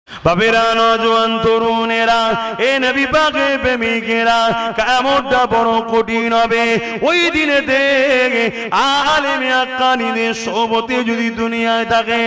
বাবেরা নওজোয়ান তরুণেরা এ নবী পাকের প্রেমিকেরা কিয়ামতটা বড় কঠিন হবে ওই দিনেতে আলেমে হাক্কানীদের সোহবতে যদি দুনিয়ায় থাকে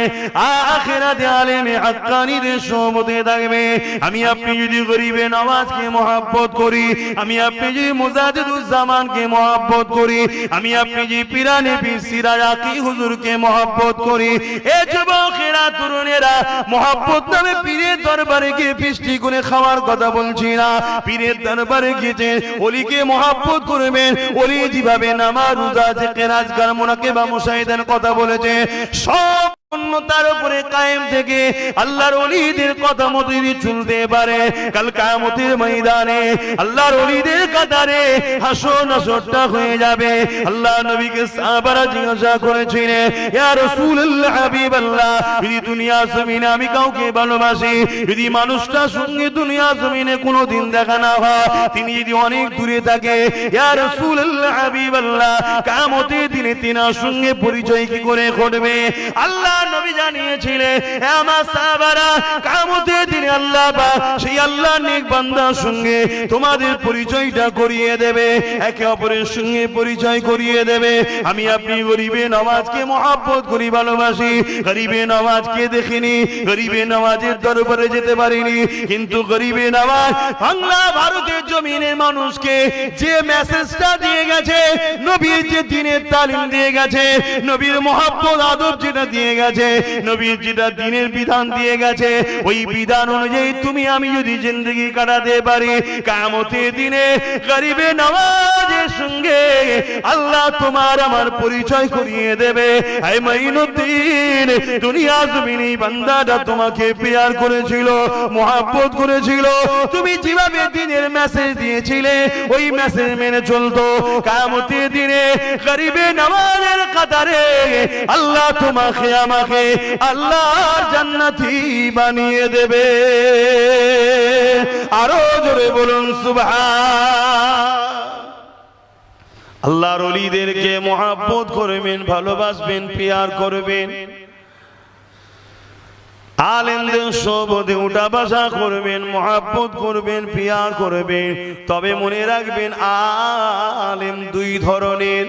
আখিরাতে আলেমে হাক্কানীদের সোহবতে থাকবে আমি আপনি যদি গরিবে নওয়াজকে মহব্বত করি আমি আপনি যদি মুজাদ্দিদুজ্জামানকে মহব্বত করি আমি আপনি যদি পিরানে পীর সিরাজ আকি হুজুরকে মহব্বত করি এ যুবকেরা তরুণেরা মহব্বত নামে পীরের দরবারে গিয়ে ফিস্টি করে খাওয়ার কথা বলছি না পীরের দরবারে গিয়ে ওলিকে মহব্বত করবেন ওলি যেভাবে নামাজ রোজা জিকির আজকার মুনাকাবা মুশাহিদার কথা বলেছে সব তার উপরে কায়েম থেকে আল্লাহর ওলিদের কথা মতো যদি চলতে পারে কাল কিয়ামতের ময়দানে আল্লাহর ওলিদের কাতারে হাসর নাসরটা হয়ে যাবে আল্লাহ নবীকে সাহাবারা জিজ্ঞাসা করেছিলেন ইয়া রাসূলুল্লাহ হাবিবাল্লাহ যদি দুনিয়া জমিনে আমি কাউকে ভালোবাসি যদি মানুষটার সঙ্গে দুনিয়া জমিনে কোনোদিন দেখা না হয় তিনি যদি অনেক দূরে থাকে ইয়া রাসূলুল্লাহ হাবিবাল্লাহ কিয়ামতের দিনে তিনার সঙ্গে পরিচয় কি করে ঘটবে আল্লাহ নবী জানিয়েছিলেন হে আমার সাহাবারা কিয়ামতের দিনে আল্লাহ পাক সেই আল্লাহর নেক বান্দার সঙ্গে তোমাদের পরিচয়টা করিয়ে দেবে একে অপরের সঙ্গে পরিচয় করিয়ে দেবে আমি আপনি গরিবে নওয়াজকে মহব্বত করি ভালোবাসি গরিবে নওয়াজকে দেখিনি গরিবে নওয়াজের দরবারে যেতে পারিনি কিন্তু গরিবে নওয়াজ বাংলা ভারতের জমিনের মানুষকে যে মেসেজটা দিয়ে গেছে নবীর যে দ্বীনের তালিম দিয়ে গেছে নবীর মহব্বত আদব যেটা দিয়ে গেছে নবীর যেটা দ্বীনের বিধান দিয়ে গেছে ওই বিধান অনুযায়ী তুমি আমি যদি জিন্দেগি কাটাতে পারি কিয়ামতের দিনে গরিবে নওয়াজের সঙ্গে আল্লাহ তোমার আমার পরিচয় করিয়ে দেবে হে মাইনুদ্দিন দুনিয়া জমিনে বান্দাটা তোমাকে প্যার করেছিল মহব্বত করেছিল তুমি যেভাবে দ্বীনের মেসেজ দিয়েছিলে ওই মেসেজ মেনে চলতো কিয়ামতের দিনে গরিবে নওয়াজের কাতারে আল্লাহ তোমাকে আমাকে আল্লাহর জান্নাতি বানিয়ে দেবে আরো জোরে বলুন সুবহান আল্লাহর ওলিদেরকে মহব্বত করবেন ভালোবাসবেন প্যার করবেন আলেমদের সোহবতে উঠা বসা করবেন মহব্বত করবেন প্যার করবেন তবে মনে রাখবেন আলেম দুই ধরনের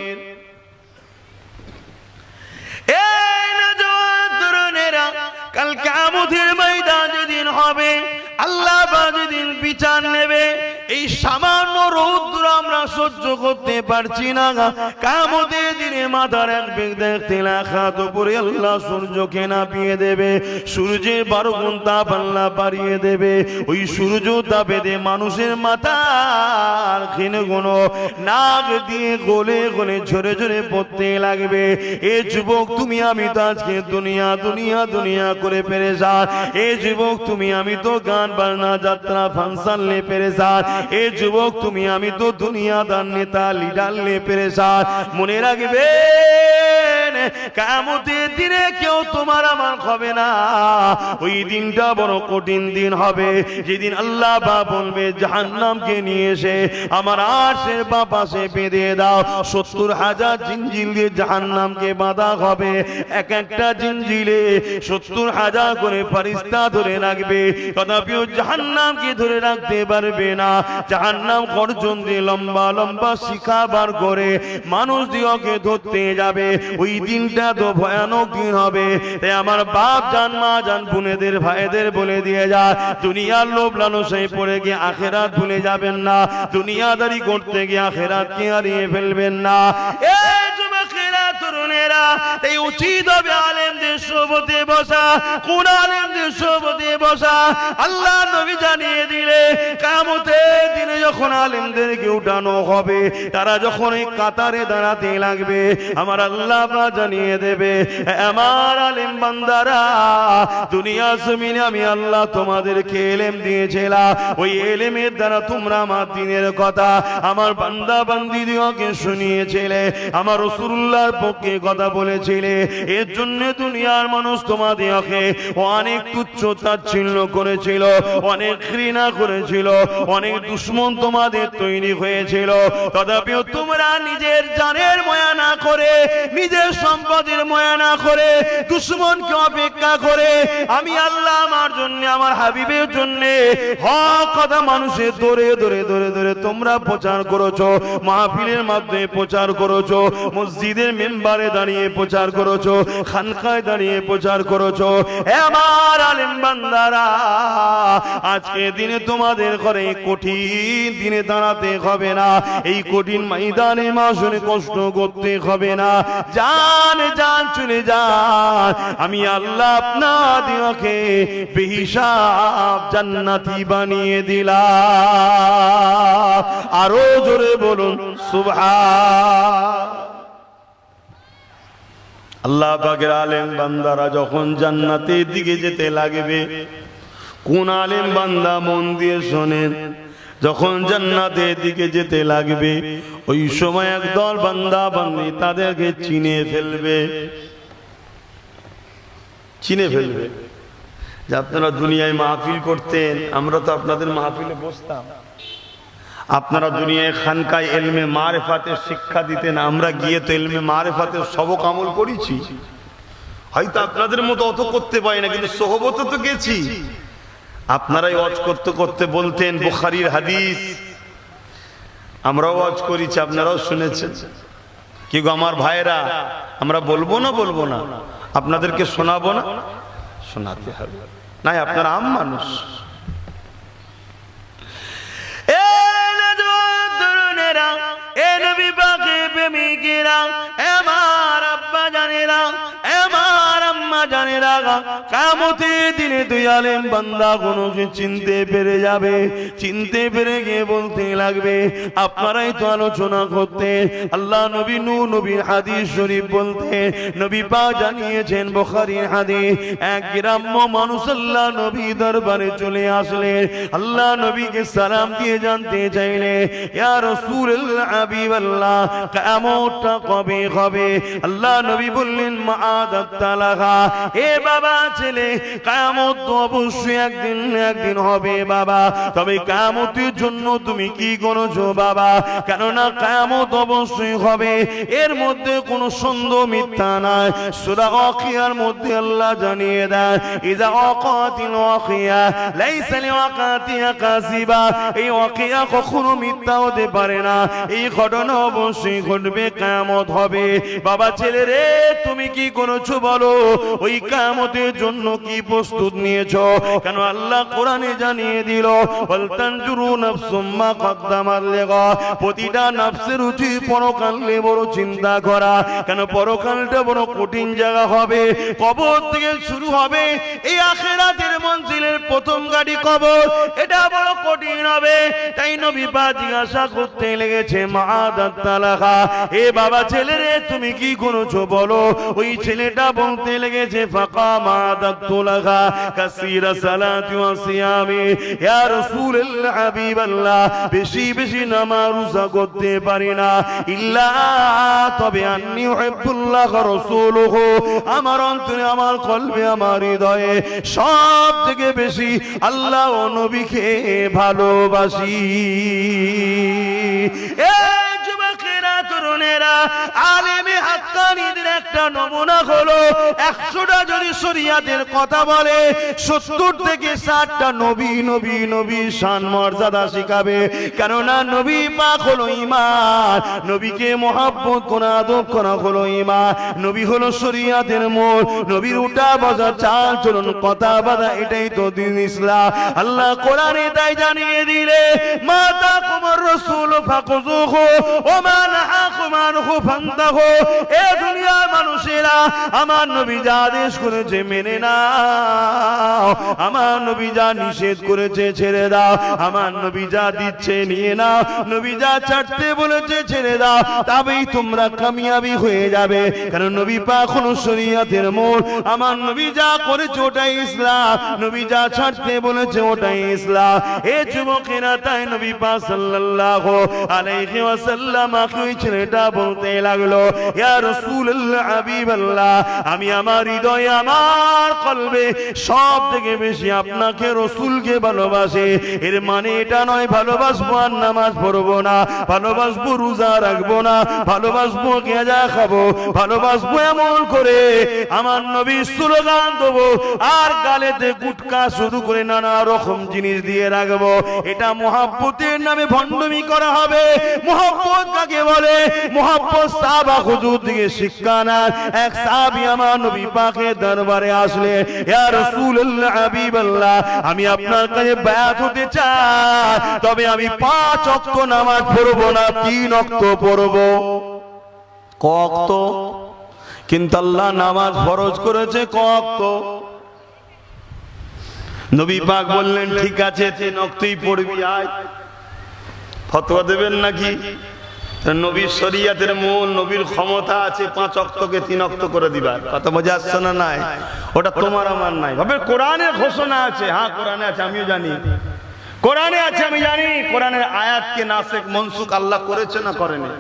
কাল কিয়ামতের ময়দান যেদিন হবে আল্লাহ যেদিন বিচার নেবে এই সামান্য রৌদ্র আমরা সহ্য করতে পারছি না কিয়ামতের দিনে মাথার এক বেগ দেখতে লাখাত উপরে আল্লাহ সূর্যকে নাপিয়ে দেবে সূর্যের 12 গুণ তাপ আল্লাহ বাড়িয়ে দেবে ওই সূর্য তাপে দিয়ে মানুষের মাথার ক্ষীণ গুণ নাক দিয়ে গলে গলে ঝরে ঝরে পড়তে লাগবে এ যুবক তুমি আমি তো আজকে দুনিয়া দুনিয়া দুনিয়া করে পেরেশান এ যুবক তুমি আমি তো গান বাজনা যাত্রা ফাংশন লে পেরেশান এ যুবক তুমি আমি তো দুনিয়াদার নেতা লিডার লে পেরেশান মনে রাখবেন কিয়ামতের দিনে কেউ তোমার আমার হবে না ওই দিনটা বড় কঠিন দিন হবে যেদিন আল্লাহ বলবে জাহান্নামকে নিয়ে এসে আমার আরশের বাঁ পাশে বেঁধে দাও 70,000 জিঞ্জির দিয়ে জাহান্নামকে বাঁধা হবে এক একটা জিঞ্জিরে 70,000 করে ফেরেশতা ধরে রাখবে তথাপিও জাহান্নামকে ধরে রাখতে পারবে না জাহান্নাম গর্জন দিয়ে লম্বা লম্বা শিখা বার করে মানুষ দিওকে ধরতে যাবে ওই দিনটা তো ভয়ানক দিন হবে তাই আমার বাপ জান মা জান বোনেদের ভাইদের বলে দিয়ে যায় দুনিয়ার লোভ লালসায় পড়ে গিয়ে আখিরাত ভুলে যাবেন না দুনিয়াদারি করতে গিয়ে আখিরাতকে হারিয়ে ফেলবেন না এই যুবকেরা তরুণেরা এই উচিত হবে আলেমদের সোহবতে বসা কোন আলেমদের সোহবতে বসা আল্লাহ নবী জানিয়ে দিলে কিয়ামতের দিনে যখন আলেমদেরকে উঠানো হবে তারা যখন এই কাতারে দাঁড়াতে লাগবে আমার আল্লাহ জানিয়ে দেবে আমার আলেম বান্দারা দুনিয়া জমিনে আমি আল্লাহ তোমাদেরকে ইলম দিয়েছিলাম ওই ইলমের দ্বারা তোমরা আমার দ্বীনের কথা আমার বান্দা বান্দীদেরকে শুনিয়েছিলে আমার রাসূলুল্লাহর পক্ষে কথা বলেছিলে এর জন্য দুনিয়ার মানুষ তোমাদেরকে অনেক তুচ্ছ তাচ্ছিল্য করেছিল অনেক ঘৃণা করেছিল অনেক দুশমন তোমাদের তৈরি হয়েছিল, তথাপিও তোমরা নিজের জানের মায়া না করে, নিজের সম্পদের মায়া না করে, দুশমনকে অপেক্ষা করে আমি আল্লাহ আমার জন্য, আমার হাবিবের জন্য হক কথা মানুষের ধরে ধরে ধরে ধরে তোমরা প্রচার করেছো, মাহফিলের মাধ্যমে প্রচার করেছো, মসজিদের মেম্বারে দাঁড়িয়ে প্রচার করেছো, খানকায় দাঁড়িয়ে প্রচার করেছো। আমার আলেম বান্দারা, আজকে দিনে তোমাদের ঘরে কঠিন দিনে দাঁড়াতে হবে না, এই কঠিন ময়দানে মাসনে কষ্ট করতে হবে না। জান জান চলে যান, আমি আল্লাহ আপনাদেরকে বেহিসাব জান্নাতি বানিয়ে দিলাম। আরো জোরে বলুন সুবহান। আল্লাহ পাকের আলেম বান্দারা যখন জান্নাতের দিকে যেতে লাগবে, কোন আলেম বান্দা মন দিয়ে শোনেন, যখন জান্নাতের দিকে যেতে লাগবে ওই সময় একদল বান্দা বান্দি তাদেরকে চিনে ফেলবে। চিনে ফেলবে যে আপনারা দুনিয়ায় মাহফিল করতেন, আমরা তো আপনাদের মাহফিলে বসতাম, আপনারা দুনিয়ায় খানকায় ইলমে মারিফাতের শিক্ষা দিতেন, আমরা গিয়ে তো ইলমে মারিফাতের সবক আমল করেছি, হয়তো আপনাদের মতো অত করতে পারি না, কিন্তু সোহবতে তো গেছি। আপনারাই ওয়াজ করতে করতে বলতেন বুখারীর হাদিস, আমরাও ওয়াজ করেছি, আপনারাও শুনেছেন। কি গো আমার ভাইরা, আমরা বলবো না বলবো না, আপনাদেরকে শোনাবো না, শোনাতে হবে, নাই আপনারা আম মানুষ। কিয়ামতের দিনে দুই আলেম বান্দা কোনকে চিনতে পেরে যাবে, চিনতে পেরে গিয়ে বলতে লাগবে, আপনারাই তো আলোচনা করতে আল্লাহ নবী নূহ নবীর হাদিস শরীফ বলতে, নবী পাক জানিয়েছেন বুখারীর হাদিস, এক গ্রাম্য মানুষ আল্লাহ নবী দরবারে চলে আসলেন, আল্লাহ নবীকে সালাম দিয়ে জানতে চাইলে, ইয়া রাসূলুল্লাহ হাবিবাল্লাহ, কিয়ামতটা কবে হবে? আল্লাহ নবী বললেন মাআদাত তালাহা, এ বাবা ছেলে, কিয়ামত তো অবশ্যই একদিন একদিন হবে বাবা, তবে কিয়ামতের জন্য তুমি কি করেছো বাবা? কেননা কিয়ামত অবশ্যই হবে, এর মধ্যে কোনো সন্দেহ মিথ্যা নাই। সূরা ওয়াকিয়ার মধ্যে আল্লাহ জানিয়ে দেন, ইযা ওয়াকাতিল ওয়াকিয়া লাইসা লিওয়াকাতিহা কাযিবা, এই ওয়াকিয়া কখনো মিথ্যা হতে পারে না, এই ঘটনা অবশ্যই ঘটবে, কিয়ামত হবে। বাবা ছেলে রে, তুমি কি করেছো বলো? ওই কিয়ামতের জন্য কি প্রস্তুত নিয়েছো? কেন আল্লাহ কোরআনে জানিয়ে দিল, ওয়াল তানজুরু নাফসুম মা কদ্দামাত লিগা, প্রতিটা নফসের উচিত পরকালে বড় চিন্তা করা, কেন পরকালটা বড় কঠিন জায়গা হবে, কবর থেকে শুরু হবে, এই আখিরাতের মঞ্জিলের প্রথম গাড়ি কবর, এটা বড় কঠিন হবে। তাই নবী পাক জিজ্ঞাসা করতে লেগেছে মাআদাত তালাহা, এ বাবা ছেলে রে, তুমি কি করেছো বলো? ওই ছেলেটা বলতে লেগেছে ফাকামাদাত তালাহা কাসীরা সালাতি ওয়া সিয়ামি, ইয়া রাসূলুল্লাহ হাবিবাল্লাহ, বেশি বেশি নামাজ রোজা করতে পারি না, ইল্লা তবে আন্নী উহিব্বুল্লাহ ওয়া রাসূলুহু, আমার অন্তরে, আমার কলবে, আমার হৃদয়ে সব থেকে বেশি আল্লাহ ও নবীকে ভালোবাসি। এই যুবকেরা, তরুণেরা, আলেমে হাক্কানীদের একটা নমুনা হলো, 100টা যদি শরীয়তের কথা বলে 70 থেকে 60টা নবী নবী নবীর শান মর্যাদা শিখাবে। কেননা নবী পাক হলো ঈমান, নবীকে মহব্বত করা, আদব করা হলো ঈমান, নবী হলো শরীয়তের মূল, নবীর উঠা বসা, চাল চলন, কথা বাদা, এটাই তো দিন ইসলাম। আল্লাহ কোরআনে তাই জানিয়ে দিলে, মা তাকুমুর রাসূল ফাকুযুহু ওয়া মা নাহাকুম আনহু ফান্তাহু, এ দুনিয়ার মানুষেরা, আমার নবী যা আদেশ করেছে মেনে নাও, আমার নবী যা নিষেধ করেছে ছেড়ে দাও, আমার নবী যা দিচ্ছে নিয়ে নাও, নবী যা ছাড়তে বলেছে ছেড়ে দাও, তবেই তোমরা কামিয়াবি হয়ে যাবে। কারণ নবী পাক হলো শরীয়তের মূল, আমার নবী যা করেছে ওটাই ইসলাম, নবী যা ছাড়তে বলেছে ওটাই ইসলাম। এ যুবকেরা, তাই নবী পাক সাল্লাল্লাহু আলাইহি ওয়াসাল্লাম ওই ছেলেটা ছেলেটা বলতে লাগলো, ইয়া রাসূলুল্লাহ হাবিবাল্লাহ, আমি আমার হৃদয়ে আমার কলবে সব থেকে বেশি আপনাকে রাসূলকে ভালোবাসি। এর মানে এটা নয় ভালোবাসবো আর নামাজ পড়বো না, ভালোবাসবো রোজা রাখবো না, ভালোবাসবো গেঁজা খাবো, ভালোবাসবো এমন করে আমার নবীর স্লোগান দেবো আর গালেতে গুটকা শুরু করে নানা রকম জিনিস দিয়ে রাখবো। এটা মুহাব্বতের নামে ভণ্ডামি করা হবে। মুহাব্বত কাকে বলে? মুহাব্বত সাহাবা হুজুর থেকে শিক্ষা না। এক সাহাবী আমার নবী পাকের দরবারে আসলে, ইয়া রাসূলুল্লাহ হাবিবাল্লাহ, আমি আপনার কাছে বায়াত হতে চাই, তবে আমি 5 ওয়াক্ত নামাজ পড়বো না, 3 ওয়াক্ত পড়বো। ক ওয়াক্ত? কিন্তু আল্লাহ নামাজ ফরজ করেছে ক ওয়াক্ত? নবী পাক বললেন, ঠিক আছে 3 ওয়াক্তই পড়বি, আয়। ফতোয়া দেবেন নাকি? নবীর শরীয়তের মূল, নবীর ক্ষমতা আছে 5 ওয়াক্তকে 3 ওয়াক্ত করে দিবার। কথা বোঝা আসছে না? নাই, ওটা তোমার আমার নাই। ভাবে কোরআনের ঘোষণা আছে, হ্যাঁ কোরআনে আছে, আমিও জানি কোরআনে আছে, আমি জানি কোরআনের আয়াতকে নাসিখ মনসুখ আল্লাহ করেছে না করেনি?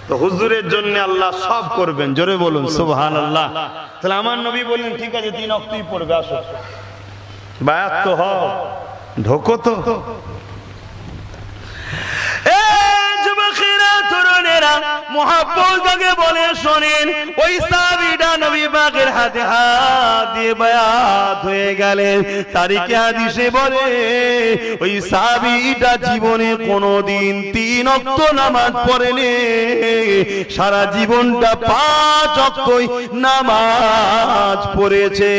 তো হুজুরের জন্য আল্লাহ সব করবেন, জোরে বলুন সুবহানাল্লাহ। তাহলে আমার নবী বললেন, ঠিক আছে 3 ওয়াক্তই পড়বে, আসো বায়াত তো হও, ঢোকো তো। মুহাব্বত কাকে বলে শোনেন। ওই সাহাবীটা নবী পাকের হাতে হাত দিয়ে বায়াত হয়ে গেলেন। তারিখে হাদিসে বলে ওই সাহাবীটা জীবনে কোনোদিন 3 ওয়াক্ত নামাজ পড়েনি, সারা জীবনটা 5 ওয়াক্তই নামাজ পড়েছে।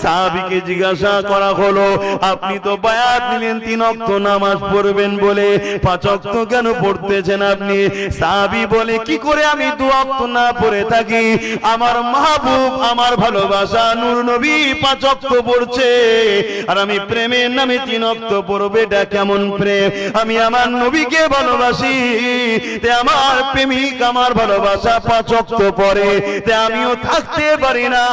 সাহাবীকে জিজ্ঞাসা করা হলো, আপনি তো বায়াত নিলেন 3 ওয়াক্ত নামাজ পড়বেন বলে, 5 ওয়াক্ত কেন পড়তেছেন আপনি? সাহাবী বলে, কি করে আমি 2 ওয়াক্ত না পড়ে থাকি? আমার মাহবুব, আমার ভালোবাসা নূর নবী 5 ওয়াক্ত পড়ছে, আর আমি প্রেমের নামে 3 ওয়াক্ত পড়ব। এটা কেমন প্রেম? আমি আমার নবীকে ভালোবাসি, তে আমার প্রেমিক আমার ভালোবাসা 5 ওয়াক্ত পড়ে, তে আমিও থাকতে পারি না,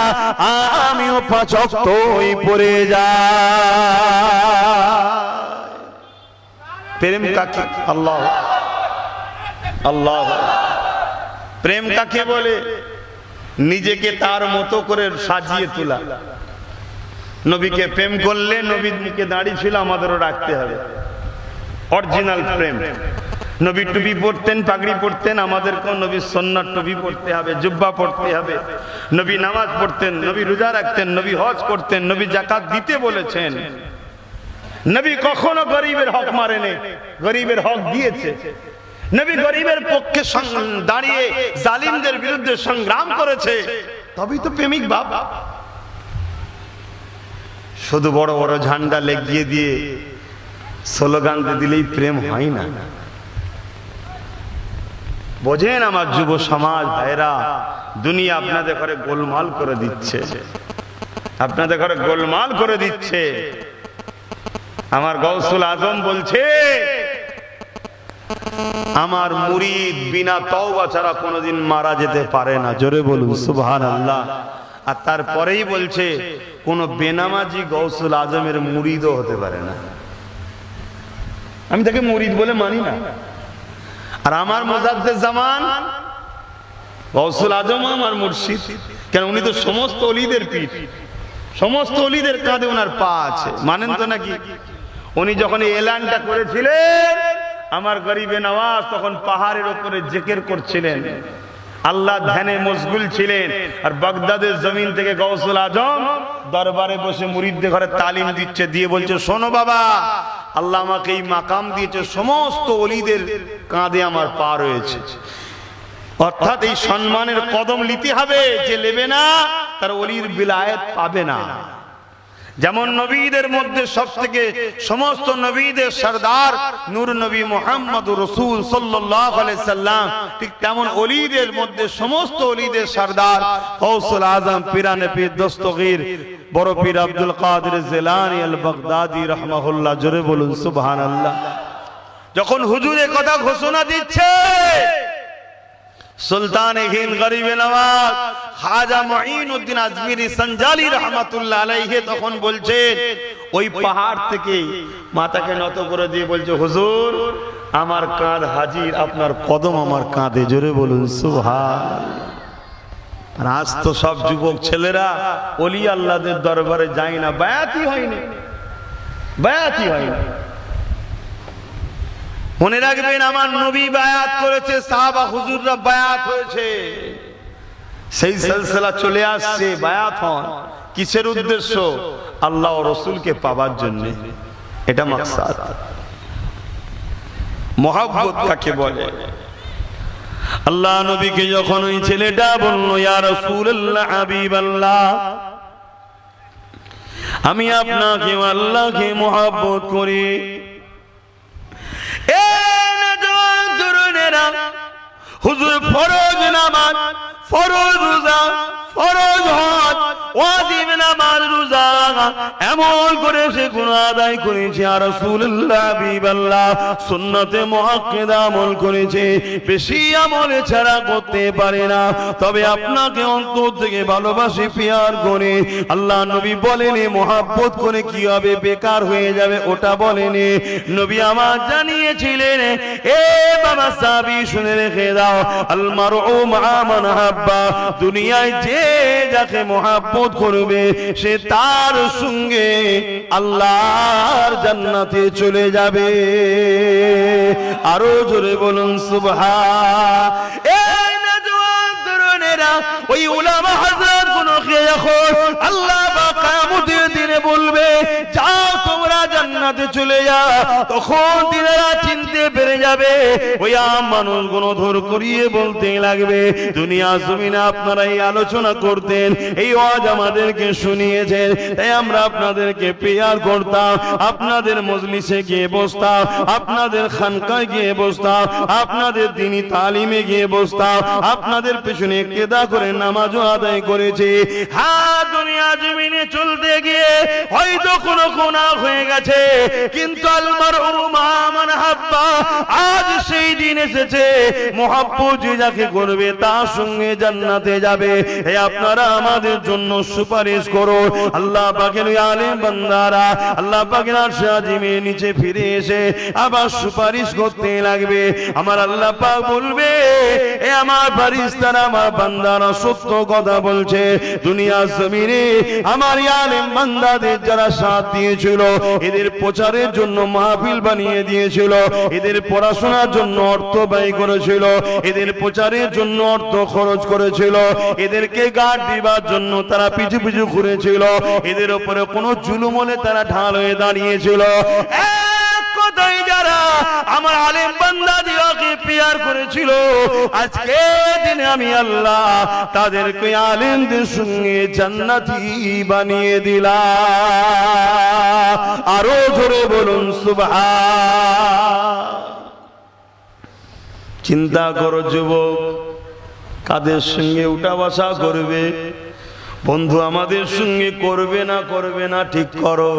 আমিও 5 ওয়াক্তই পড়ে যাই। প্রেম কাকে? আল্লাহ আল্লাহ। প্রেম কাকে বলে? নিজেকে তার মতো করে সাজিয়ে তোলা। নবীকে প্রেম করলে নবীর মুখে দাড়ি ছিল, আমাদেরও রাখতে হবে, অরিজিনাল প্রেম। নবী টুপি পরতেন, পাগড়ি পরতেন, আমাদেরকেও নবীর সুন্নাত টুপি পরতে হবে, জুব্বা পরতে হবে। নবী নামাজ পড়তেন, নবী রোজা রাখতেন, নবী হজ করতেন, নবী যাকাত দিতে বলেছেন। নবী কখনো গরিবের হক মারেনি, গরিবের হক দিয়েছে। নবী গরিবের পক্ষে দাঁড়িয়ে জালিমদের বিরুদ্ধে সংগ্রাম করেছে, তবেই তো প্রেমিক বাবা। শুধু বড় বড় ঝান্ডা লেগিয়ে দিয়ে স্লোগান দিলেই প্রেম হয় না। বোঝেন আমার যুব সমাজ ভাইরা, দুনিয়া আপনাদের ঘরে গোলমাল করে দিচ্ছে, আপনাদের ঘরে গোলমাল করে দিচ্ছে। আমার গাউসুল আজম বলছে, আমার মুরিদ বিনা তওবা ছাড়া কোনোদিন মারা যেতে পারে না। জোরে বলুন সুবহানাল্লাহ। আর তারপরেই বলছে, কোন বেনামাজি গাউসুল আজমের মুরিদও হতে পারে না। আমি তাকে মুরিদ বলে মানি না। আর আমার মুজাদ্দেদ জামান গাউসুল আজম আমার মুর্শিদ, কেন উনি তো সমস্ত ওলিদের পীর, সমস্ত ওলিদের কাঁধে ওনার পা আছে, মানেন তো নাকি? উনি যখন এই এলানটা করেছিলেন, আমার গরিবে নওয়াজ তখন পাহাড়ের উপরে জিকির করছিলেন, আল্লাহ ধ্যানে মশগুল ছিলেন। আর বাগদাদের জমিন থেকে গাউসুল আজম দরবারে বসে মুরিদদের ঘরে তালিম দিচ্ছে, দিয়ে বলছে, শোনো বাবা, আল্লাহ আমাকে এই মাকাম দিয়েছে, সমস্ত ওলিদের কাঁধে আমার পা রয়েছে। অর্থাৎ এই সম্মানের কদম নিতে হবে, যে নেবে না তার ওলির বিলায়েত পাবে না। যেমন নবীদের মধ্যে সবথেকে সমস্ত নবীদের সরদার নূর নবী মুহাম্মদুর রাসূল সাল্লাল্লাহু আলাইহি সাল্লাম, ঠিক তেমন ওলিদের মধ্যে সমস্ত ওলিদের সরদার গাউসুল আজম পীরানে পীর দস্তগীর বড় পীর আব্দুল কাদের জিলানী আল বাগদাদি রাহমাহুল্লাহ। জোরে বলুন সুবহানাল্লাহ। যখন হুজুর এই কথা ঘোষণা দিচ্ছে, সুলতানে হিন্দ গরিবে নওয়াজ খাজা মুঈনুদ্দিন আজমিরি সঞ্জালি রহমাতুল্লাহ আলাইহি তখন বলছেন, ওই পাহাড় থেকে মাথাকে নত করে দিয়ে বলছে, হুজুর আমার কাঁধ হাজির, আপনার কদম আমার কাঁধে। জোরে বলুন সুবহানাল্লাহ। আর আজ তো সব যুবক ছেলেরা ওলি আল্লাহদের দরবারে যায় না, বায়াতই হয়নি, বায়াতই হয়নি। মনে রাখবেন, আমার নবী বায়াত করেছে, সাহাবা হুজুররা বায়াত হয়েছে, সেই সিলসিলা চলে আসছে। বায়াত হন কিসের উদ্দেশ্য? আল্লাহ ও রাসূলকে পাওয়ার জন্য। এটা মাকসাদ। মহব্বত কাকে বলে? আল্লাহ নবীকে যখন ওই ছেলেটা বলল, ইয়া রাসূলুল্লাহ হাবিবাল্লাহ, আমি আপনাকে আল্লাহকে মহব্বত করি। হুজুর ফরজ নামাজ, ফরজ রোজা, ফরজ হজ, ওয়াজিব নামাজ, রোজা এমন করে সে গুনাহ আদায় করেছে। আর রাসূলুল্লাহ হাবিবাল্লাহ সুন্নতে মুআক্কাদা আমল করেছে, বেশি আমল ছাড়া করতে পারে না। তবে আপনাকে অন্তর থেকে ভালোবাসি, পিয়ার করে। আল্লাহ নবী বলেনি মহব্বত করে কি হবে, বেকার হয়ে যাবে, ওটা বলেনি। নবী আমার জানিয়েছিলেন, এ বাবা সাহাবী শুনে রেখে দাও, আল মারউ মা মান হাব্বা, দুনিয়ায় যে যাকে মহব্বত করবে সে তার সঙ্গে আল্লাহর জান্নাতে চলে যাবে। আরো জোরে বলুন সুবহান। এই নওজওয়ান তরুণেরা, ওই উলামা হযরত গুলো খেয়ে এখন আল্লাহ পাক কিয়ামতের দিনে বলবে, যাও তোমরা জান্নাতে চলে যাও। তখন তিনারা চিনতে পেরে যাবে। ওই আম মানুষগুলো ধর করিয়ে বলতে লাগবে, দুনিয়া জমিনে আপনারা এই আলোচনা করতেন, এই ওয়াজ আমাদেরকে শুনিয়েছেন, তাই আমরা আপনাদেরকে পেয়ার করতাম, আপনাদের মজলিসে গিয়ে বসতাম, আপনাদের খানকায় গিয়ে বসতাম, আপনাদের দ্বীনি তালিমে গিয়ে বসতাম, আপনাদের পেছনে ইক্তেদা করে নামাজও আদায় করেছি। হ্যাঁ, দুনিয়া জমিনে চলতে গিয়ে হয়তো কোনো গুনাহ হয়ে গেছে, কিন্তু আল মারউ মা মান হাব্বা, আজ সেই দিন এসেছে, মহব্বত যে যাকে করবে তার সঙ্গে জান্নাতে যাবে। হে আপনারা আমাদের জন্য সুপারিশ করুন। আল্লাহ পাকের আলেম বান্দারা আল্লাহ পাকের আরশ আজিমের নিচে ফিরে এসে আবার সুপারিশ করতে লাগবে। আমার আল্লাহ পাক বলবে, এ আমার ফেরেশতারা, আমার বান্দারা সত্য কথা বলছে। দুনিয়া জমিনে আমার আলেম বান্দাদের যারা সাথ দিয়েছিল, এদের প্রচারের জন্য মাহফিল বানিয়ে দিয়েছিল, এদের পড়াশোনার জন্য অর্থ ব্যয় করেছিল, এদের প্রচারের জন্য অর্থ খরচ করেছিল, এদেরকে গার্ড দিবার জন্য তারা পিছু পিছু ঘুরেছিল, এদের উপরে কোনো জুলুম হলে তারা ঢাল হয়ে দাঁড়িয়েছিল। এক কথায় যারা আমার আলেম বান্দাদিওকে পিয়ার করেছিল, আজকে দিনে আমি আল্লাহ তাদেরকে আলেমদের সঙ্গে জান্নাতি বানিয়ে দিলাম। আরো জোরে বলুন সুবহান। চিন্তা করো যুবক, কাদের সঙ্গে উঠা বসা করবে? বন্ধু আমাদের সঙ্গে করবে না করবে না ঠিক করো।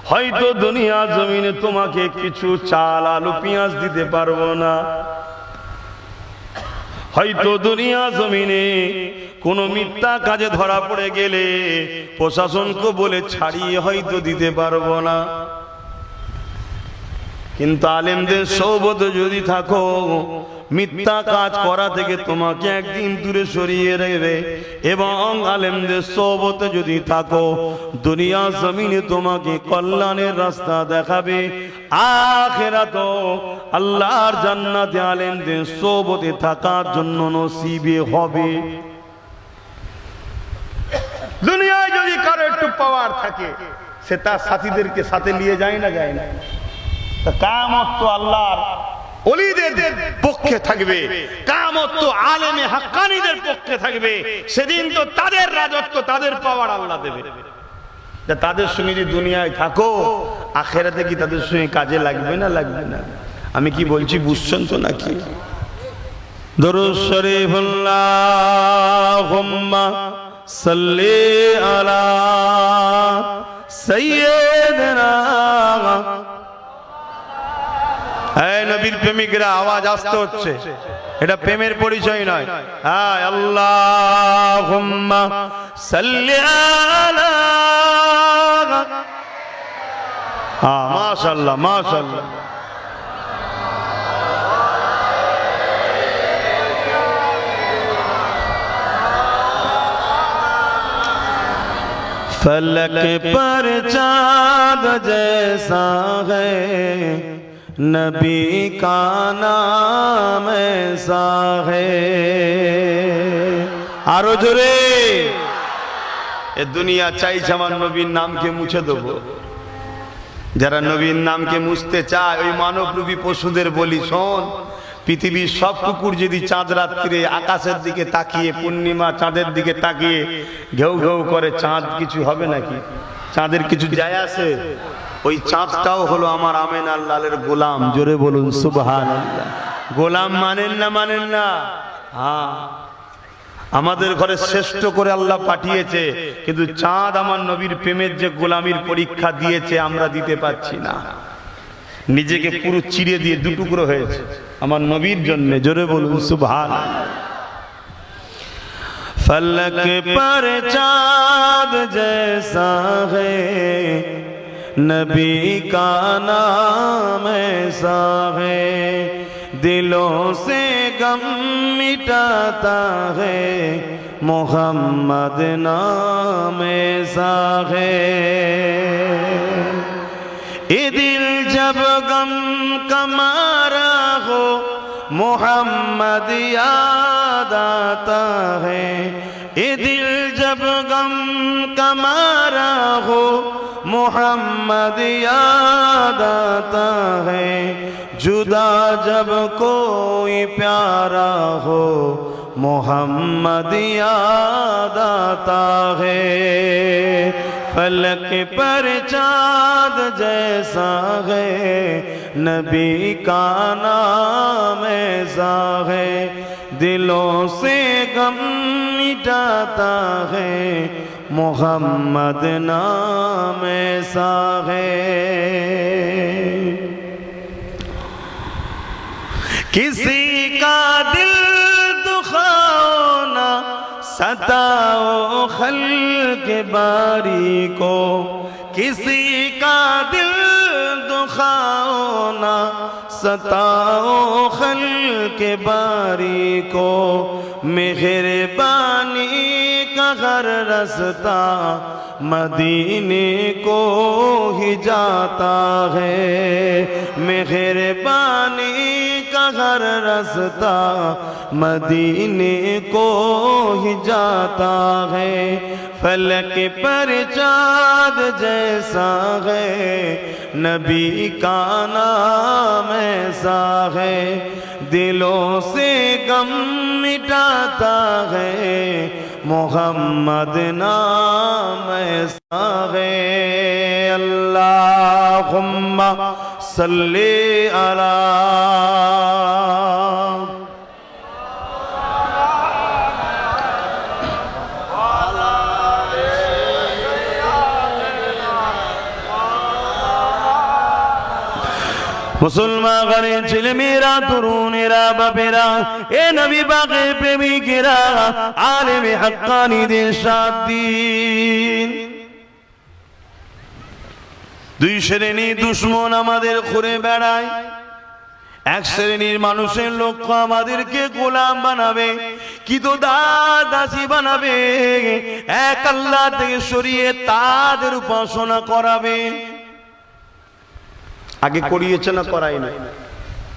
হয়তো দুনিয়া জমিনে তোমাকে কিছু চাল আলু পেঁয়াজ দিতে পারবো না, হয়তো দুনিয়া জমিনে কোন মিথ্যা কাজে ধরা পড়ে গেলে প্রশাসনকে বলে ছাড়িয়ে হয়তো দিতে পারবো না, কিন্তু আলেমদের সোহবতে যদি থাকো, মিথ্যা কাজ করা থেকে তোমাকে একদিন দূরে সরিয়ে রাখবে। এবং আলেমদের সোহবতে যদি থাকো, দুনিয়া জমিনে তোমাকে কল্যাণের রাস্তা দেখাবে, আখিরাতে আল্লাহর জান্নাতে আলেমদের সোহবতে থাকার জন্য নসিবে হবে। দুনিয়ায় যদি কারো একটু পাওয়ার থাকে, সে তার সাথীদেরকে সাথে নিয়ে যায় না, যায় না? কিয়ামত তো আল্লাহর ওলিদের পক্ষে থাকবে, কিয়ামত তো আলেমে হাক্কানীদের পক্ষে থাকবে। সেদিন তো তাদের রাজত্ব, তাদের পাওয়ার আল্লাহ দেবে। তাদের সঙ্গে যদি দুনিয়ায় থাকো, আখিরাতে কি তাদের সঙ্গে কাজে লাগবে না লাগবে না? আমি কি বলছি বুঝছেন তো নাকি? দরুদ শরীফ আল্লাহুম্মা সাল্লি আলা সাইয়্যিদিনা এই নবীর প্রেমিকরা আওয়াজ আসতে হচ্ছে, এটা প্রেমের পরিচয় নয়। হ্যাঁ, আল্লাহুম্মা সাল্লি আলা, মাশাআল্লাহ মাশাআল্লাহ। फलक पर चाँद जैसा है, नबी का नाम ऐसा है। आरो जोरे, ए दुनिया চাইছে আমার নবীর নামকে মুছে দেবো। যারা নবীর নামকে মুছতে চায় ওই মানবরূপী পশুদের বলি, শোন, পৃথিবীর সব কুকুর যদি চাঁদ রাত্রিরে আকাশের দিকে তাকিয়ে, পূর্ণিমা চাঁদের দিকে তাকিয়ে ঘেউ ঘেউ করে, চাঁদ কিছু হবে নাকি? চাঁদের কিছু যায় আসে? ওই চাঁদটাও হলো আমার আমেনার লালের গোলাম। জোরে বলুন সুবহানাল্লাহ। গোলাম মানেন না? মানেন না? হ্যাঁ, আমাদের ঘরে শ্রেষ্ঠ করে আল্লাহ পাঠিয়েছে, কিন্তু চাঁদ আমার নবীর প্রেমের যে গোলামির পরীক্ষা দিয়েছে আমরা দিতে পারছি না। নিজেকে পুরো চিড়ে দিয়ে দুটুকরো হয়েছে আমার নবীর জন্য। জোরে বলুন সুবহানাল্লাহ। फलक पर चाँद जैसा है, नबी का नाम ऐसा है, दिलों से गम मिटाता है, मोहम्मद नाम ऐसा है। ये दिल जब गम का मारा हो, मोहम्मद याद आता है। ये दिल जब गम का मारा हो, मोहम्मद याद आता है। जुदा जब कोई प्यारा हो, मोहम्मद याद आता है। फलक पर चाँद जैसा है, नबी का नाम ऐसा है, दिलों से गम मिटाता है, मोहम्मद नाम ऐसा है। किसी का दिल दुखाओ ना, सताओ खल्क बारी को, किसी का दिल दुखाओ ना, सताओ खल्क बारी को। मेहरबानी का हर रास्ता मदीने को ही जाता है। मेहरबानी का हर रास्ता मदीने को ही जाता है। फलक पर चाँद जैसा है, नबी का नाम ऐसा है, दिलों से गम मिटाता है, मोहम्मद नाम ऐसा है। अल्लाहुम्मा सल्ली अला। मुसलमान घरे ছেলেমেয়েরা, তরুণেরা, বাপেরা, এ নবী পাকের প্রেমিকেরা, আলেমে হাক্কানীদের সাথ দিন। দুই শ্রেণীর দুশমন আমাদের ঘুরে বেড়ায়। এক শ্রেণীর মানুষের লক্ষ্য আমাদেরকে গোলাম বানাবে, দাসী বানাবে, এক আল্লাহ থেকে সরিয়ে তাদের উপাসনা করাবে। আগে করিয়েছে না করাই না?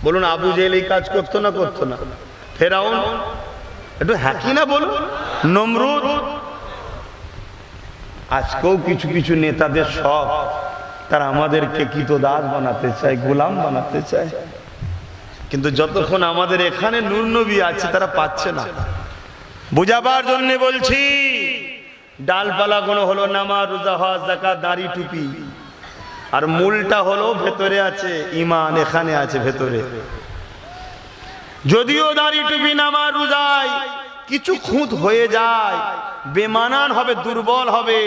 বলুন, আবু জেহেল এই কাজ করতো না করতো না? ফেরাউন একটু হ্যাকি না বলুন? নমরুদ। আজকেও কিছু কিছু নেতাদের সব, তারা আমাদেরকে দাস বানাতে চায়, গোলাম বানাতে চায়। কিন্তু যতক্ষণ আমাদের এখানে নূর নবী আছে তারা পাচ্ছে না। বুঝাবার জন্য বলছি, ডালপালা কোনো হলো নামাজ, রোজা, হজ, যাকাত, দাড়ি, টুপি, আর মূলটা হলো ভেতরে আছে ঈমান, এখানে আছে ভেতরে। যদিও দাড়ি, টুপি, নামাজ, রোজায় কিছু খুঁত হয়ে যায়, বেমানান হবে, দুর্বল হবে,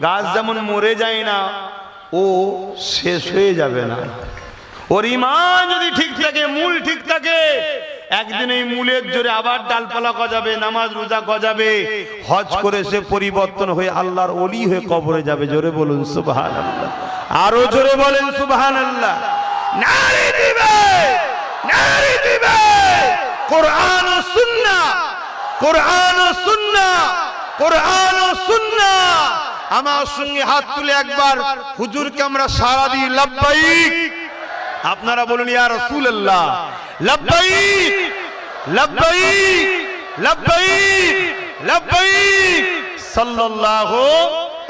গাছ যেমন মরে যায় না, ও শেষ হয়ে যাবে না, ওর ঈমান যদি ঠিক থাকে, মূল ঠিক থাকে, একদিন এই মূলের জোরে আবার ডালপালা গজাবে, নামাজ রোজা গজাবে, হজ করে সে পরিবর্তন হয়ে আল্লাহর ওলি হয়ে কবরে যাবে। জোরে বলুন সুবহানাল্লাহ, আরো জোরে বলেন সুবহানাল্লাহ। নারে দিবে, নারে দিবে কোরআন ও সুন্নাহ, কোরআন ও সুন্নাহ, কোরআন ও সুন্নাহ। আমার সঙ্গে হাত তুলে একবার হুজুরকে আমরা সারা দিই লাব্বাইক। আপনারা বলুন ইয়া রাসূলুল্লাহ লাব্বাইক, লাব্বাইক, লাব্বাইক, লাব্বাইক সাল্লাল্লাহু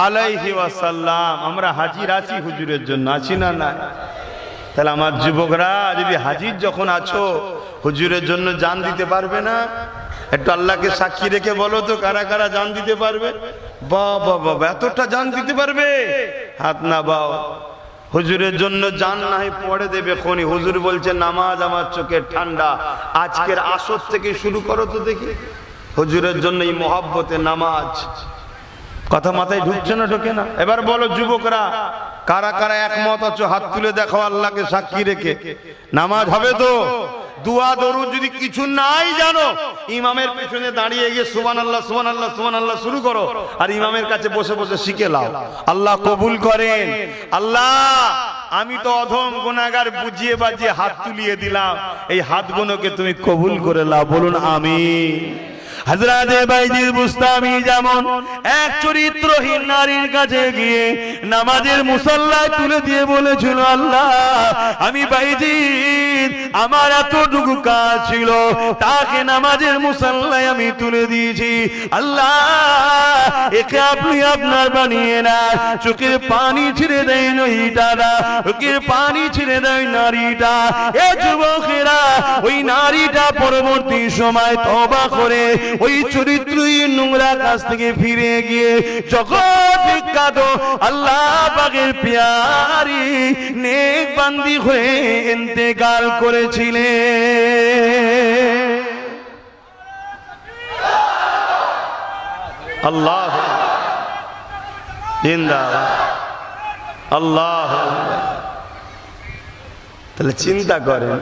আলাইহি ওয়াসাল্লাম। আমরা হাজির আছি হুজুরের জন্য, আছি না? না। তাহলে আমার যুবকরা যদি হাজির যখন আছো, হুজুরের জন্য জান দিতে পারবে না? একটু আল্লাহকে সাক্ষী রেখে বলো তো, কারা কারা জান দিতে পারবে? বাবা বাবা, এতটা জান দিতে পারবে? হাত না বাও। হুজুরের জন্য জান নাই পড়ে দেবে খনি। হুজুর বলছে নামাজ আমার চোখের ঠান্ডা, আজকের আসর থেকে শুরু করো তো দেখি হুজুরের জন্য এই মহব্বতে নামাজ। কথা মাথায় ঢুকছে না? ঢোকে না? এবার বলো যুবকরা, কারা কারা একমত আছো? হাত তুলে দেখো আল্লাহকে সাক্ষী রেখে। নামাজ হবে তো? দুয়া দরুদ যদি কিছু নাই জানো, ইমামের পেছনে দাঁড়িয়ে গিয়ে সুবহানাল্লাহ সুবহানাল্লাহ সুবহানাল্লাহ শুরু করো, আর ইমামের কাছে বসে বসে শিখে নাও। আল্লাহ কবুল করেন। আল্লাহ, আমি তো অধম গুনাহগার, বুঝিয়ে বাজিয়ে হাত তুলিয়ে দিলাম, এই হাতগুলোকে তুমি কবুল করে নাও। বলুন আমিন। হযরতে বাইজিদ বুস্তামি যেমন এক চরিত্রহীন নারীর কাছে গিয়ে নামাজের মুসাল্লায় তুলে দিয়ে বলেছিল, আল্লাহ আমি বাইজিদ, আমার এতটুকু কাজ ছিল, তাকে নামাজের মুসাল্লায় আমি তুলে দিয়েছি। আল্লাহ একে আপনি আপনার বানিয়ে না। চোখের পানি ছিঁড়ে দেয় নারীটা, চোখের পানি ছিঁড়ে দেয় নারীটা। এ যুবকেরা, ওই নারীটা পরবর্তী সময় তওবা করে ওই চরিত্রহীন নোংরা কাজ থেকে ফিরে গিয়ে জগৎ বিখ্যাত আল্লাহ পাকের প্যারি নেক বান্দি হয়ে ইন্তেকাল করেছিলেন। আল্লাহ জিন্দাবাদ, আল্লাহ। তাহলে চিন্তা করেন,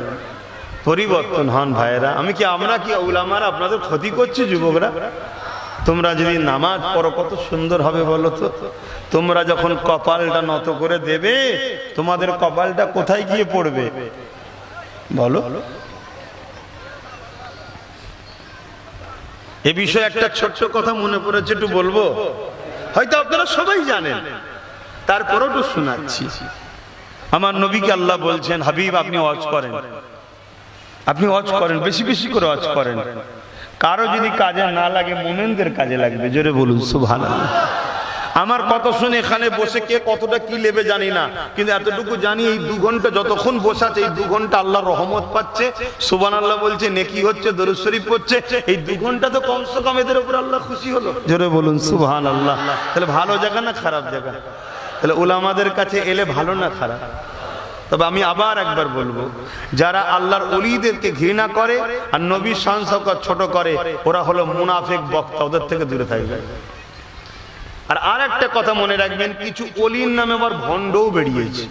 পরিবর্তন হন ভাইয়েরা। আমরা কি উলামারা আপনাদের ক্ষতি করছি? যুবকরা, তোমরা যদি নামাজ পড়ো কত সুন্দর হবে বলো তো। তোমরা যখন কপালটা নত করে দেবে, তোমাদের কপালটা কোথায় গিয়ে পড়বে বলো? এ বিষয়ে একটা ছোট্ট কথা মনে পড়েছে, একটু বলবো। হয়তো আপনারা সবাই জানেন, তারপরও একটু শোনাচ্ছি। আমার নবীকে আল্লাহ বলছেন, হাবিব আপনি ওয়াজ করেন, আপনি ওয়াজ করেন, বেশি বেশি করে ওয়াজ করেন। কারো যদি কাজে না লাগে, মুমিনদের কাজে লাগবে। জোরে বলুন সুবহানাল্লাহ। আমার কথা শুনে এখানে বসে কে কতটা কি নেবে জানি না, কিন্তু এতটুকু জানি এই 2 ঘন্টা যতক্ষণ বসে আছে, এই 2 ঘন্টা আল্লাহর রহমত পাচ্ছে, সুবহানাল্লাহ বলছে, নেকি হচ্ছে, দরুদ শরীফ পড়ছে। এই 2 ঘন্টা তো কমসে কম এদের উপর আল্লাহ খুশি হলো। জোরে বলুন সুবহানাল্লাহ। তাহলে ভালো জায়গা না খারাপ জায়গা? তাহলে উলামাদের কাছে এলে ভালো না খারাপ? তবে আমি আবার একবার বলবো, যারা আল্লাহর ওলিদেরকে ঘৃণা করে আর নবীর শান শওকত ছোট করে, ওরা হলো মুনাফিক বক্তা, ওদের থেকে দূরে থাকবে। আর একটা কথা মনে রাখবেন, কিছু ওলির নামে আবার ভণ্ডও বেরিয়েছে,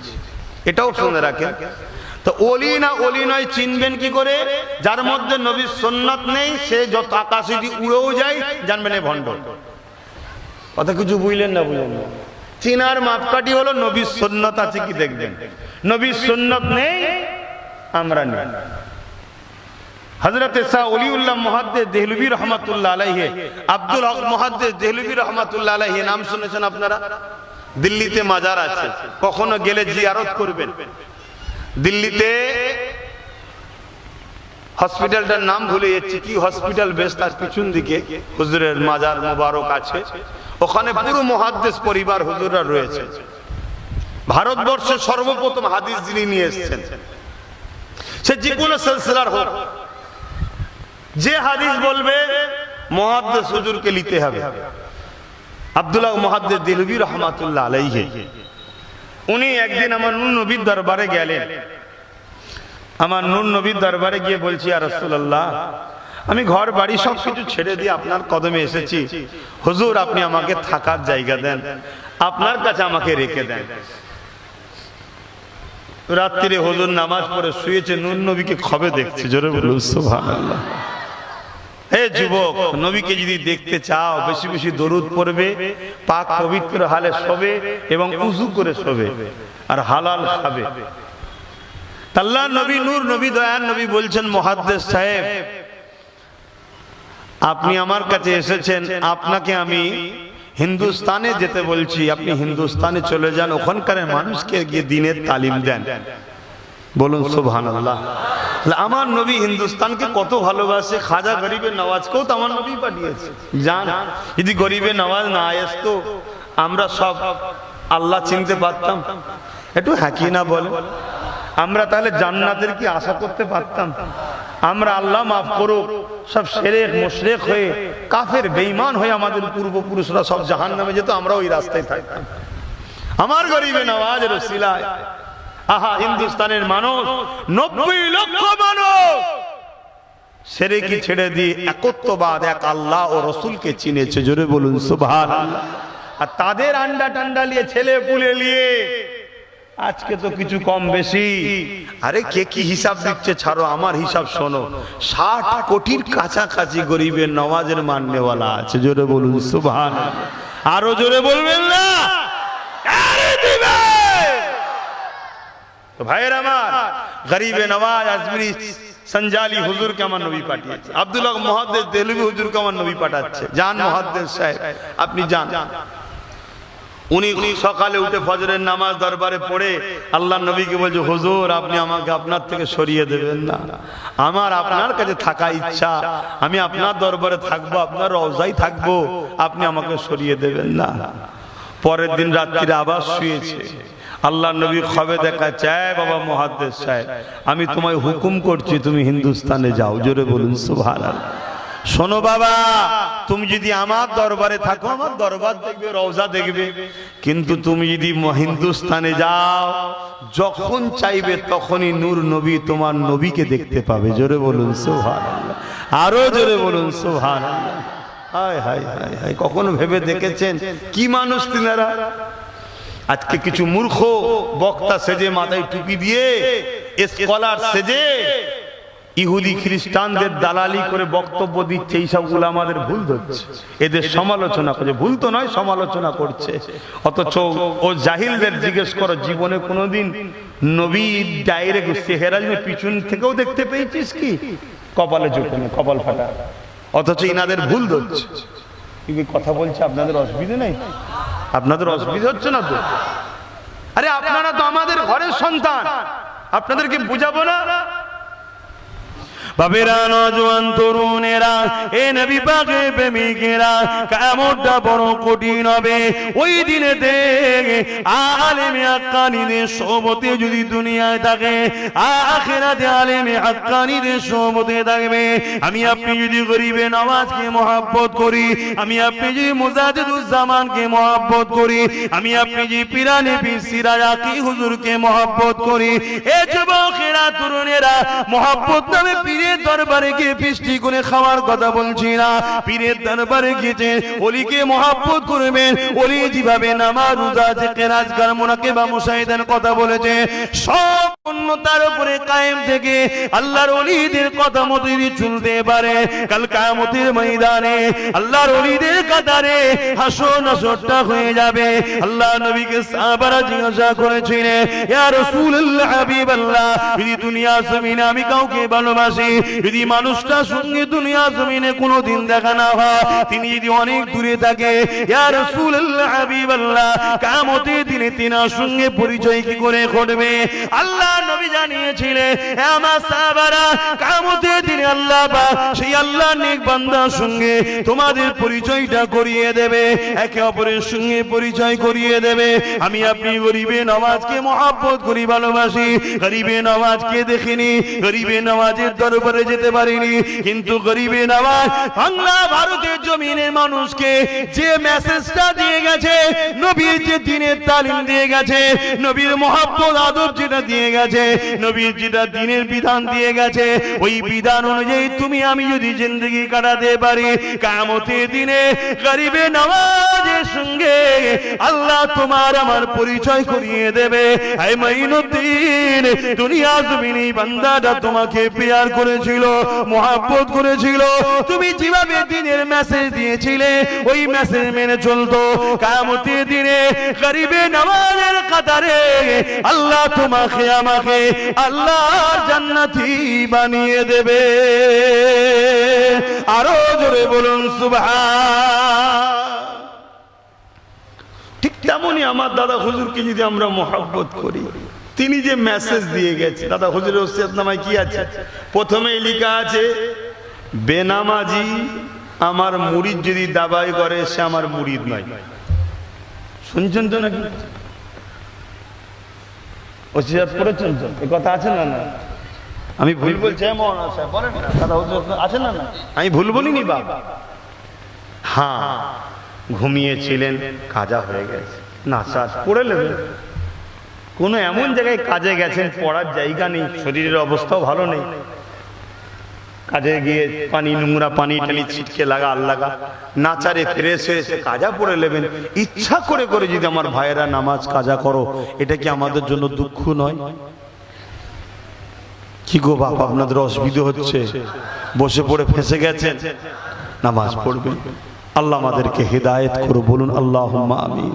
এটাও শুনে রাখেন। তো ওলি না ওলি নয় চিনবেন কি করে? যার মধ্যে নবীর সুন্নাত নেই, সে যত আকাশে দিয়ে উড়েও যায়, জানবেন এই ভণ্ড। কথা কিছু বুঝলেন না? বুঝলেন না? চিনার মাপকাঠি হলো নবীর সুন্নাত আছে কি দেখবেন। নবীর সুন্নাত নেই, আমরা নেই। হযরত শাহ ওলিউল্লাহ মুহাদ্দিস দেহলভী রহমাতুল্লাহ আলাইহি, আব্দুল হক মুহাদ্দিস দেহলভী রহমাতুল্লাহ আলাইহি নাম শুনেছেন আপনারা? দিল্লিতে মাজার আছে, কখনো গেলে জিয়ারত করবেন। দিল্লিতে হসপিটালটার নাম ভুলে যাচ্ছি, কি হসপিটাল বেশ, তার পিছন দিকে হুজুরের মাজার মুবারক আছে। ওখানে পুরো মুহাদ্দিস পরিবার হুজুররা রয়েছে। ভারতবর্ষের সর্বপ্রথম হাদিস যিনি নিয়ে এসেছেন, সে যে কোনো সিলসিলার হোক, যে হাদিস বলবে মুহাদ্দিস হুজুরকে নিতে হবে। আব্দুল্লাহ মুহাদ্দিস দেহলভী রহমাতুল্লাহ আলাইহি, উনি একদিন আমার নূর নবীর দরবারে গেলেন। আমার নূর নবীর দরবারে গিয়ে বলছি, ইয়া রাসূলুল্লাহ, আমি ঘর বাড়ি সবকিছু ছেড়ে দিয়ে আপনার কদমে এসেছি। হুজুর আপনি আমাকে থাকার জায়গা দেন, আপনার কাছে আমাকে রেখে দেন। রাত্রিরে হুজুর নামাজ পড়ে শুয়েছে, নূর নবীকে খবে দেখছে। জোরে বলুন সুবহানাল্লাহ। হে যুবক, নবীকে যদি দেখতে চাও বেশি বেশি দরুদ পড়বে, পাক পবিত্র হালে শোবে এবং উযু করে শোবে আর হালাল খাবে। আল্লাহ নবী নূর নবী দয়ার নবী বলছেন, মুহাদ্দিস সাহেব আপনি আমার কাছে এসেছেন, আপনাকে আমি হিন্দুস্তানে যেতে বলছি, আপনি হিন্দুস্তানে চলে যান, ওখানকার মানুষকে গিয়ে দ্বীনের তালিম দেন। বলুন সুবহানাল্লাহ। আমার নবী হিন্দুস্তানকে কত ভালোবাসে, খাজা গরিবের নওয়াজকেও তো আমার নবী পাঠিয়েছে। জান, যদি গরিবের নওয়াজ না আসতো আমরা সব আল্লাহ চিনতে পারতাম? একটু হাকি না বলে, আমরা তাহলে জান্নাতের কি আশা করতে পারতাম? আমরা আল্লাহ মাফ করুক সব শিরক মুশরিক হয়ে কাফের বেঈমান হয়ে আমাদের পূর্বপুরুষরা সব জাহান্নামে যেত, আমরা ওই রাস্তায় থাকতাম। আমার গরিবে নওয়াজের ওসিলায় আহা হিন্দুস্তানের মানুষ 90 লক্ষ মানুষ শিরকি ছেড়ে দিয়ে একত্ববাদ, এক আল্লাহ ও রাসূলকে চিনেছে। জোরে বলুন সুবহানাল্লাহ। আর তাদের আন্ডা টান্ডা নিয়ে, ছেলে পুলে নিয়ে আজকে তো কিছু কম বেশি, আরে কে কি হিসাব দিচ্ছে ছাড়ো, আমার হিসাব শোনো, 60 কোটির কাছাকাছি গরিবের নওয়াজের মাননেওয়ালা আছে। জোরে বলুন সুবহানাল্লাহ। আরো জোরে বলবেন না? আরে দিবে তো ভাইয়ের আমার, গরিবে নওয়াজ আজমিরি সঞ্জালি হুজুরকে আমার নবী পাঠিয়েছে, আব্দুল্লাহ মুহাদ্দিস দেহলভী হুজুরকে আমার নবী পাঠাচ্ছে। জান মুহাদ্দিস সাহেব, আপনি যান। উনি সকালে উঠে ফজরের নামাজ দরবারে পড়ে আল্লাহ নবীকে বলছে, হুজুর আপনি আমাকে আপনার থেকে সরিয়ে দেবেন না, আমার আপনার কাছে থাকা ইচ্ছা, আমি আপনার দরবারে থাকবো, আপনার রওজায় থাকবো, আপনি আমাকে সরিয়ে দেবেন না। পরের দিন রাত্রিরে আবার শুয়েছে, আল্লাহ নবী খবে দেখা চায়, বাবা মুহাদ্দিস সাহেব আমি তোমায় হুকুম করছি তুমি হিন্দুস্তানে যাও। জোরে বলুন সুবহানাল্লাহ। শোনো বাবা, তুমি যদি আমার দরবারে থাকো, আমার দরবার দেখবে, রওজা দেখবে, কিন্তু তুমি যদি হিন্দুস্তানে যাও, যখন চাইবে তখনই নূর নবী তোমার নবীকে দেখতে পাবে। জোরে বলুন সুবহানাল্লাহ। আরো জোরে বলুন সুবহানাল্লাহ। হায় হায় হায় হায়, কখনো ভেবে দেখেছেন কি মানুষ তিনারা? আজকে কিছু মূর্খ বক্তা সেজে, মাথায় টুপি দিয়ে, স্কলার সেজে ইহুদি খ্রিস্টানদের দালালি করে বক্তব্য দিচ্ছে, এই সবগুলো আমাদের ভুল ধরছে, এদের সমালোচনা করছে, ভুল তো নয় সমালোচনা করছে। অথচ ও জাহিলদের জিজ্ঞেস করো, জীবনে কোনোদিন নবী ডাইরেক্ট চেহারা পিছন থেকেও দেখতে পেয়েছিস কি? কপালে চোখে কপাল ফাটা, অথচ ইনাদের ভুল ধরছে। কথা বলছে, আপনাদের অসুবিধা নেই? আপনাদের অসুবিধা হচ্ছে না তো? আরে আপনারা তো আমাদের ঘরের সন্তান, আপনাদেরকে বুঝাবো না? বাবেরা, নওজোয়ান তরুণেরা, এ নবী পাকের প্রেমিকেরা, কিয়ামতটা বড় কঠিন হবে। ওই দিনেতে আলেমে হাক্কানীদের সোহবতে যদি দুনিয়ায় থাকে, আখিরাতে আলেমে হাক্কানীদের সোহবতে থাকবে। আমি আপনি যদি গরিবে নওয়াজকে মহব্বত করি, আমি আপনি যদি মুজাদ্দিদুজ্জামানকে মহব্বত করি, আমি আপনি যদি পিরানে পীর সিরাজ আকি হুজুরকে মহব্বত করি, এ যুবকেরা তরুণেরা, মহব্বত নামে পীরের দরবারে গিয়ে ফিস্টি করে খাওয়ার কথা বলছি না। পীরের দরবারে গিয়েছে, ওলিকে মহব্বত করবেন, ওলি যেভাবে নামাজ রোজা জিকির আজকার মুনাকিবা মুশাহিদার কথা বলেছে, সব উন্নতার উপরে কায়েম থেকে আল্লাহর ওলিদের কথা মতো যদি চলতে পারে, কাল কিয়ামতের ময়দানে আল্লাহর ওলিদের কাতারে হাসর নাসরটা হয়ে যাবে। আল্লাহ নবীকে সাহাবারা জিজ্ঞাসা করেছিলেন, ইয়া রাসূলুল্লাহ, হাবিবাল্লাহ, যদি দুনিয়া জমিনে আমি কাউকে ভালোবাসি, যদি মানুষটার সঙ্গে দুনিয়া জমিনে কোনোদিন দেখা না হয়, তিনি যদি অনেক দূরে থাকে, ইয়া রাসূলুল্লাহ, হাবিবাল্লাহ, কিয়ামতের দিনে তিনার সঙ্গে পরিচয় কি করে ঘটবে? আল্লাহ নবী জানিয়েছিলেন, হে আমার সাহাবারা, কিয়ামতের দিনে আল্লাহ পাক সেই আল্লাহর নেক বান্দার সঙ্গে তোমাদের পরিচয়টা করিয়ে দেবে, একে অপরের সঙ্গে পরিচয় করিয়ে দেবে। আমি আপনি গরিবে নওয়াজকে মহব্বত করি, ভালোবাসি, গরিবে নওয়াজকে দেখিনি, গরিবে নওয়াজের দরবারে যেতে পারিনি, কিন্তু গরিবে নওয়াজ বাংলা ভারতের জমিনের মানুষকে যে মেসেজটা দিয়ে গেছে, নবীর যে দ্বীনের তালিম দিয়ে গেছে, নবীর মহব্বত আদব যেটা দিয়ে গেছে, গেছে, নবী যেটা দিনের বিধান দিয়ে গেছে, ওই বিধান অনুযায়ী তুমি আমি যদি জিন্দগি কাটাতে পারি, কিয়ামতের দিনে গরিবে নওয়াজের সঙ্গে আল্লাহ তোমার আমার পরিচয় করিয়ে দেবে। হে মাইনুদ্দিন, দুনিয়া জমিনে বান্দাটা তোমাকে প্যার করেছিল, মহব্বত করেছিল, তুমি যেভাবে দিনের মেসেজ দিয়েছিলে ওই মেসেজ মেনে চলতো, কিয়ামতের দিনে গরিবে নওয়াজের কাতারে আল্লাহ তোমাকে আমাকে আল্লাহর জান্নাতি বানিয়ে দেবে। আরো জোরে বলুন সুবহান। ঠিক তেমনই আমার দাদা হুজুরকে যদি আমরা মহব্বত করি, তিনি যে মেসেজ দিয়ে গেছে, দাদা হুজুরের ওসিয়তনামায় কি আছে? প্রথমেই লেখা আছে, বেনামাজি আমার মুরিদ যদি দাবাই করে সে আমার মুরিদ নয়। শুনছেন তো নাকি? ওসিয়ত করেছেন তো? এই কথা আছে না? না আমি ভুল বলছি? মৌলানা সাহেব বলেন না, দাদা হুজুর আছে না? না আমি ভুল বলিনি বাবা। হ্যাঁ, ঘুমিয়েছিলেন, কাজা হয়ে গেছে, নাচাজ পড়ে নেবেন। কোনো এমন জায়গায় কাজে গেছেন পড়ার জায়গা নেই, শরীরের অবস্থাও ভালো নেই, কাজে গিয়ে পানি, নোংরা পানি টানি ছিটকে লাগা আল্লাগা, নাচারে ফ্রেশ হয়েছে কাজা পড়ে নেবেন। ইচ্ছা করে করে যদি আমার ভাইয়েরা নামাজ কাজা করো, এটা কি আমাদের জন্য দুঃখ নয়? কি গো বাপ, আপনাদের অসুবিধা হচ্ছে, বসে পড়ে ফেঁসে গেছেন, নামাজ পড়বেন। আল্লাহ আমাদেরকে হেদায়েত করো, বলুন আল্লাহুম্মা আমিন।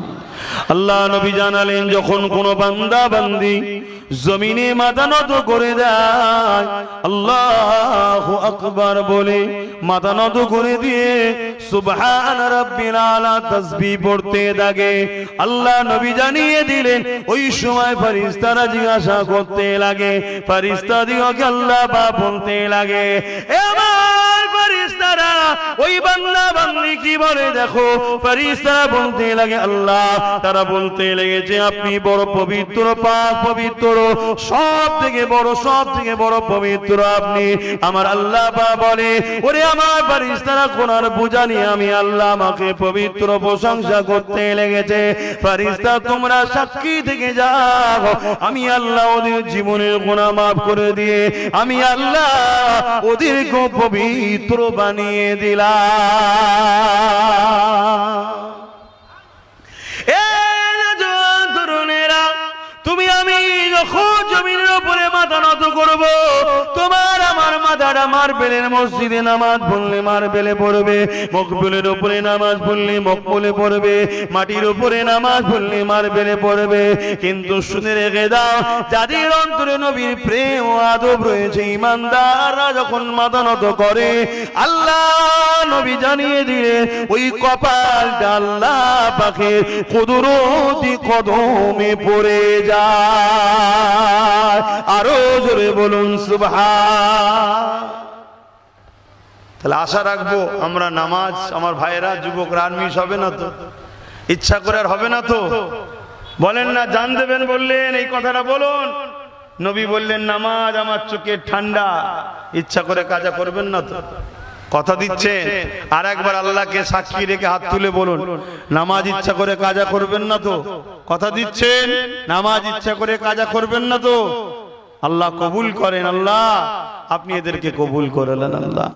আল্লাহ নবী জানালেন, যখন কোন বান্দা বান্দি জমিনে মাথা নত করে দেয়, আল্লাহু আকবার বলে মাথা নত করে দিয়ে সুবহান রাব্বিল আলা তাসবিহ পড়তে থাকে, আল্লাহ নবী জানিয়ে দিলেন ওই সময় ফেরেশতারা জিজ্ঞাসা করতে লাগে, ফেরেশতাদিগকে আল্লাহ পাক বলতে লাগে, এ আমার ফেরেশতারা ওই বান্দা বান্দি কি বলে দেখো। ফেরেশতারা বলতে লাগে, আল্লাহ তারা বলতে লেগেছে আপনি বড় পবিত্র, পাক পবিত্র, সব থেকে বড় পবিত্র আপনি। আমার আল্লাহ পাক বলে, ওরে আমার ফেরেশতারা কোরআন বুঝা নিয়ে আমি আল্লাহ আমাকে পবিত্র প্রশংসা করতে লেগেছে। ফেরেশতা তোমরা সাক্ষী থেকে যাও, আমি আল্লাহ ওদের জীবনের গুনাহ মাফ করে দিয়ে আমি আল্লাহ ওদেরকে পবিত্র বানিয়ে দিলাম। তুমি আমি যখন জমিনের উপরে মাথা নত করব, তোমার আমার মাথাটা মার্বেলের মসজিদে নামাজ পড়লে মার্বেলে পড়বে, মকবুলের উপরে নামাজ পড়লে মকবুলে পড়বে, মাটির উপরে নামাজ পড়লে মার্বেলে পড়বে। কিন্তু শুনে রেখে দাও, যাদের অন্তরে নবীর প্রেম ও আদব রয়েছে, ইমানদাররা যখন মাথা নত করে, আল্লাহ নবী জানিয়ে দিলেন ওই কপালটা আল্লাহ পাকের কুদরতি কদমে পড়ে যায়। আরো জোরে বলুন সুবহান। তাহলে আশা রাখবো আমরা নামাজ, আমার ভাইয়েরা যুবকরা আনমিস হবে না তো? ইচ্ছা করে আর হবে না তো? বলেন না, জান দেবেন বললেন, এই কথাটা বলুন। নবী বললেন নামাজ আমার চোখের ঠান্ডা, ইচ্ছা করে কাজা করবেন না তো? কথা দিচ্ছেন? আর একবার আল্লাহকে সাক্ষী রেখে হাত তুলে বলুন, নামাজ ইচ্ছা করে কাজা করবেন না তো? কথা দিচ্ছেন? নামাজ ইচ্ছা করে কাজা করবেন না তো? আল্লাহ কবুল করেন, আল্লাহ আপনি এদেরকে কবুল করেন আল্লাহ।